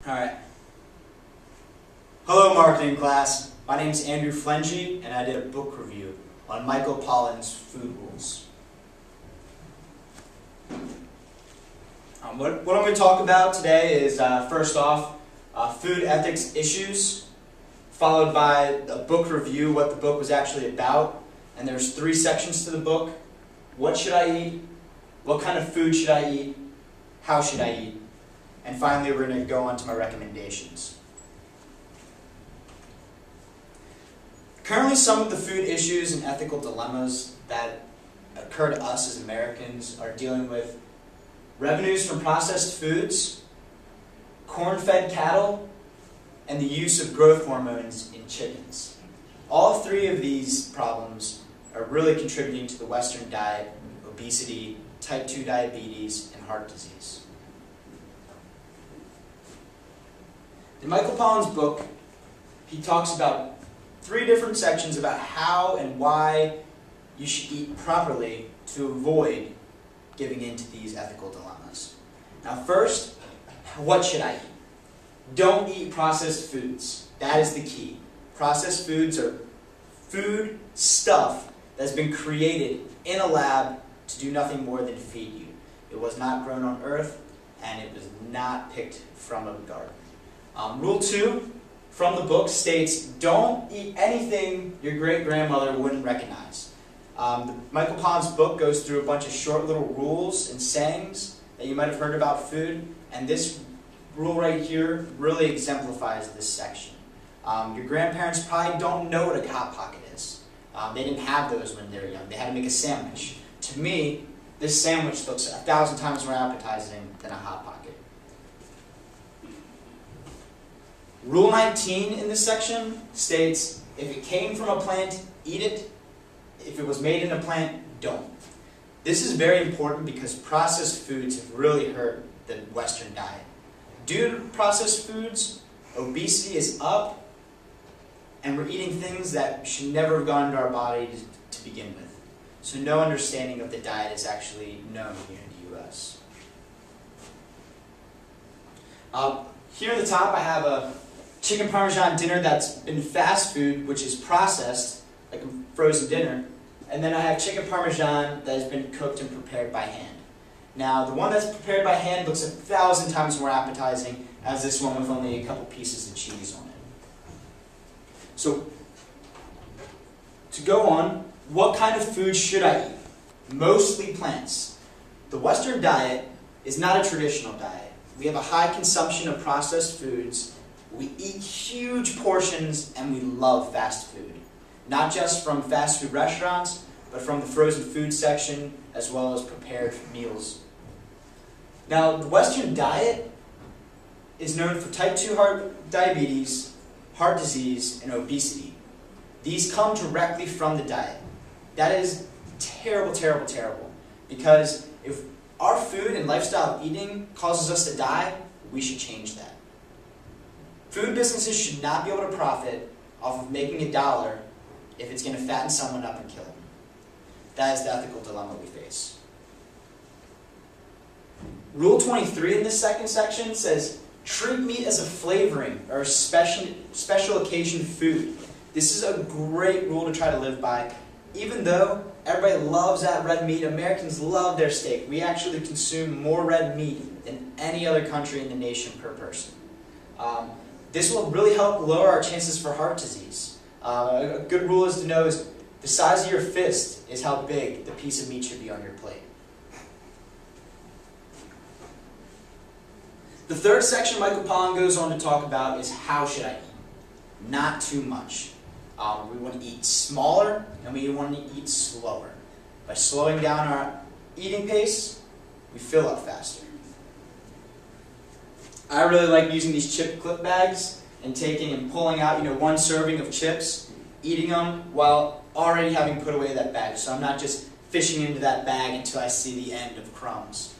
Alright. Hello marketing class. My name is Andrew Flengy and I did a book review on Michael Pollan's Food Rules. What I'm going to talk about today is first off food ethics issues, followed by a book review, what the book was actually about, and there's 3 sections to the book. What should I eat? What kind of food should I eat? How should I eat? And finally, we're going to go on to my recommendations. Currently, some of the food issues and ethical dilemmas that occur to us as Americans are dealing with revenues from processed foods, corn-fed cattle, and the use of growth hormones in chickens. All 3 of these problems are really contributing to the Western diet, obesity, type 2 diabetes, and heart disease. In Michael Pollan's book, he talks about 3 different sections about how and why you should eat properly to avoid giving in to these ethical dilemmas. Now first, what should I eat? Don't eat processed foods. That is the key. Processed foods are food stuff that's been created in a lab to do nothing more than feed you. It was not grown on earth, and it was not picked from a garden. Rule 2 from the book states, don't eat anything your great-grandmother wouldn't recognize. Michael Pollan's book goes through a bunch of short little rules and sayings that you might have heard about food, and this rule right here really exemplifies this section. Your grandparents probably don't know what a Hot Pocket is. They didn't have those when they were young. They had to make a sandwich. To me, this sandwich looks 1,000 times more appetizing than a Hot Pocket. Rule 19 in this section states, if it came from a plant, eat it. If it was made in a plant, don't. This is very important because processed foods have really hurt the Western diet. Due to processed foods, obesity is up, and we're eating things that should never have gone into our body to begin with. So no understanding of the diet is actually known here in the U.S. Here at the top I have a chicken parmesan dinner that's been fast food, which is processed, like a frozen dinner. And then I have chicken parmesan that has been cooked and prepared by hand. Now, the one that's prepared by hand looks 1,000 times more appetizing as this one with only a couple pieces of cheese on it. So, to go on, what kind of food should I eat? Mostly plants. The Western diet is not a traditional diet. We have a high consumption of processed foods. We eat huge portions and we love fast food. Not just from fast food restaurants, but from the frozen food section as well as prepared meals. Now, the Western diet is known for type 2 diabetes, heart disease, and obesity. These come directly from the diet. That is terrible, terrible, terrible. Because if our food and lifestyle of eating causes us to die, we should change that. Food businesses should not be able to profit off of making $1 if it's going to fatten someone up and kill them. That is the ethical dilemma we face. Rule 23 in this second section says, treat meat as a flavoring or a special occasion food. This is a great rule to try to live by. Even though everybody loves that red meat, Americans love their steak. We actually consume more red meat than any other country in the nation per person. This will really help lower our chances for heart disease. A good rule is to know is the size of your fist is how big the piece of meat should be on your plate. The third section Michael Pollan goes on to talk about is how should I eat? Not too much. We want to eat smaller and we want to eat slower. By slowing down our eating pace, we fill up faster. I really like using these chip clip bags and taking and pulling out, one serving of chips, eating them while already having put away that bag. So I'm not just fishing into that bag until I see the end of crumbs.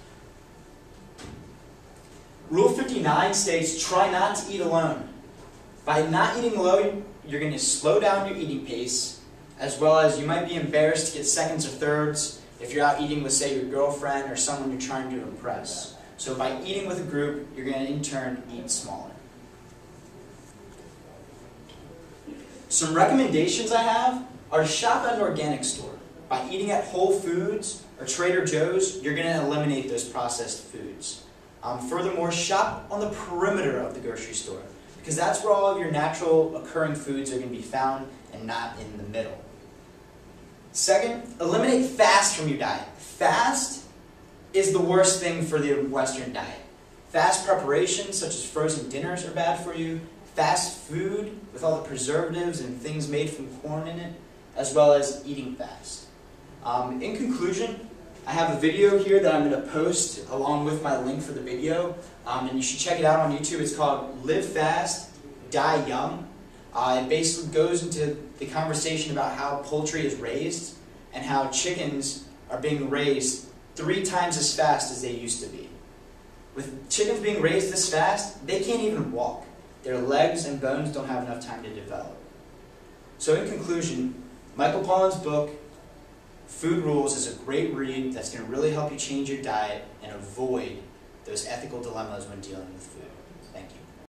Rule 59 states, try not to eat alone. By not eating alone, you're going to slow down your eating pace, as well as you might be embarrassed to get seconds or thirds if you're out eating with, say, your girlfriend or someone you're trying to impress. So by eating with a group, you're going to in turn eat smaller. Some recommendations I have are to shop at an organic store. By eating at Whole Foods or Trader Joe's, you're going to eliminate those processed foods. Furthermore, shop on the perimeter of the grocery store, because that's where all of your natural occurring foods are going to be found and not in the middle. Second, eliminate fast from your diet. Fast is the worst thing for the Western diet. Fast preparations such as frozen dinners are bad for you. Fast food with all the preservatives and things made from corn in it, as well as eating fast. In conclusion, I have a video here that I'm going to post along with my link for the video, and you should check it out on YouTube. It's called Live Fast, Die Young. It basically goes into the conversation about how poultry is raised and how chickens are being raised 3 times as fast as they used to be. With chickens being raised this fast, they can't even walk. Their legs and bones don't have enough time to develop. So in conclusion, Michael Pollan's book, Food Rules, is a great read that's going to really help you change your diet and avoid those ethical dilemmas when dealing with food. Thank you.